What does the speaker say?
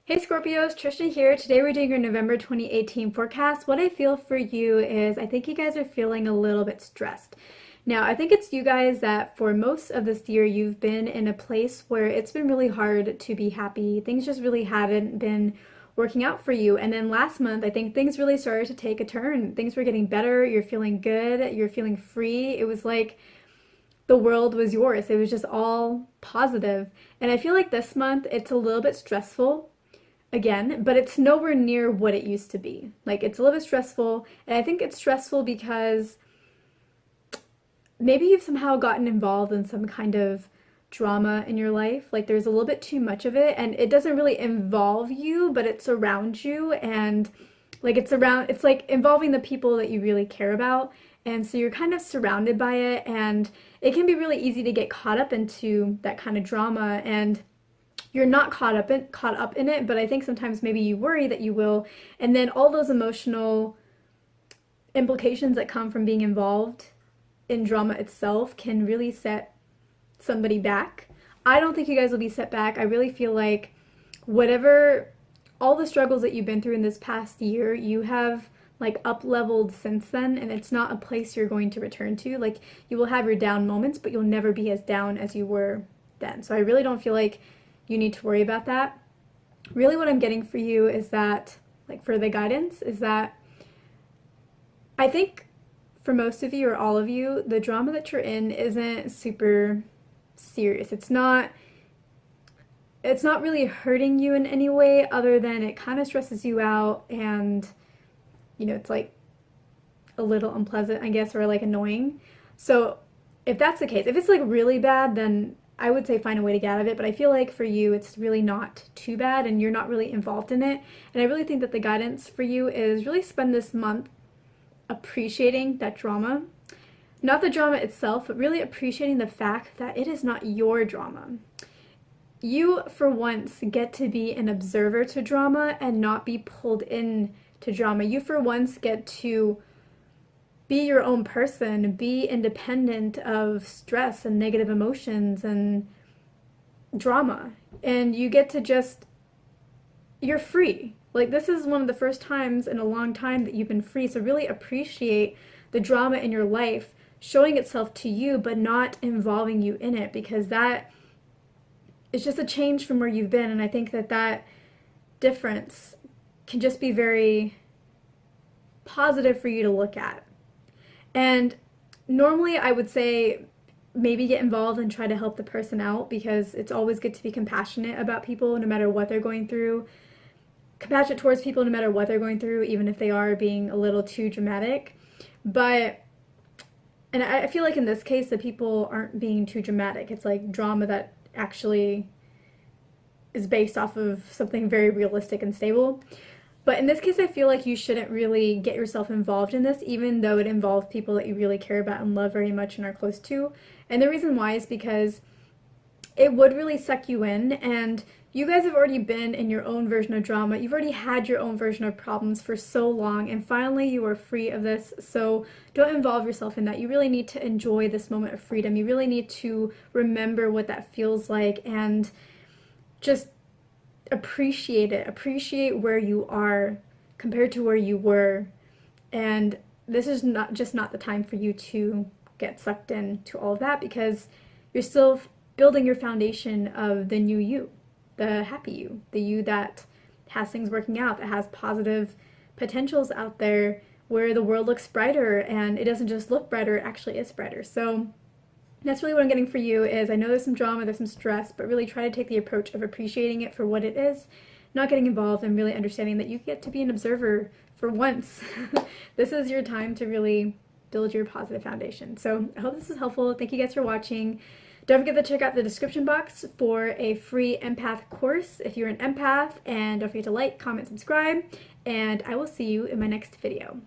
Hey Scorpios, Trisha here. Today we're doing your November 2018 forecast. What I feel for you is I think you guys are feeling a little bit stressed. Now, I think it's you guys that for most of this year you've been in a place where it's been really hard to be happy. Things just really haven't been working out for you. And then last month, I think things really started to take a turn. Things were getting better. You're feeling good. You're feeling free. It was like the world was yours. It was just all positive. And I feel like this month it's a little bit stressful again, but it's nowhere near what it used to be. Like it's a little bit stressful, and I think it's stressful because maybe you've somehow gotten involved in some kind of drama in your life. Like there's a little bit too much of it, and it doesn't really involve you, but it's around you, and like it's like involving the people that you really care about. And so you're kind of surrounded by it, and it can be really easy to get caught up into that kind of drama, and you're not caught up in it, but I think sometimes maybe you worry that you will, and then all those emotional implications that come from being involved in drama itself can really set somebody back. I don't think you guys will be set back. I really feel like whatever all the struggles that you've been through in this past year, you have like up leveled since then, and it's not a place you're going to return to. Like you will have your down moments, but you'll never be as down as you were then. So I really don't feel like you need to worry about that. Really what I'm getting for you is that, like for the guidance, is that I think for most of you or all of you, the drama that you're in isn't super serious. It's not really hurting you in any way other than it kind of stresses you out, and it's like a little unpleasant, I guess, or like annoying. So if that's the case, if it's like really bad, then I would say find a way to get out of it, but I feel like for you it's really not too bad and you're not really involved in it. And I really think that the guidance for you is really spend this month appreciating that drama. Not the drama itself, but really appreciating the fact that it is not your drama. You, for once, get to be an observer to drama and not be pulled in to drama. You, for once, get to be your own person, be independent of stress and negative emotions and drama. And you get to you're free. Like this is one of the first times in a long time that you've been free. So really appreciate the drama in your life showing itself to you, but not involving you in it, because that is just a change from where you've been. And I think that difference can just be very positive for you to look at. And normally I would say maybe get involved and try to help the person out, because it's always good to be compassionate about people no matter what they're going through. Compassionate towards people no matter what they're going through, even if they are being a little too dramatic. And I feel like in this case the people aren't being too dramatic. It's like drama that actually is based off of something very realistic and stable. But in this case, I feel like you shouldn't really get yourself involved in this, even though it involves people that you really care about and love very much and are close to. And the reason why is because it would really suck you in, and you guys have already been in your own version of drama. You've already had your own version of problems for so long, and finally you are free of this. So don't involve yourself in that. You really need to enjoy this moment of freedom. You really need to remember what that feels like and just appreciate it. Appreciate where you are compared to where you were. And this is not the time for you to get sucked into all of that, because you're still building your foundation of the new you, the happy you, the you that has things working out, that has positive potentials out there where the world looks brighter, and it doesn't just look brighter, it actually is brighter. So that's really what I'm getting for you. Is I know there's some drama, there's some stress, but really try to take the approach of appreciating it for what it is, not getting involved, and really understanding that you get to be an observer for once. This is your time to really build your positive foundation. So I hope this is helpful. Thank you guys for watching. Don't forget to check out the description box for a free empath course if you're an empath, and don't forget to like, comment, subscribe, and I will see you in my next video.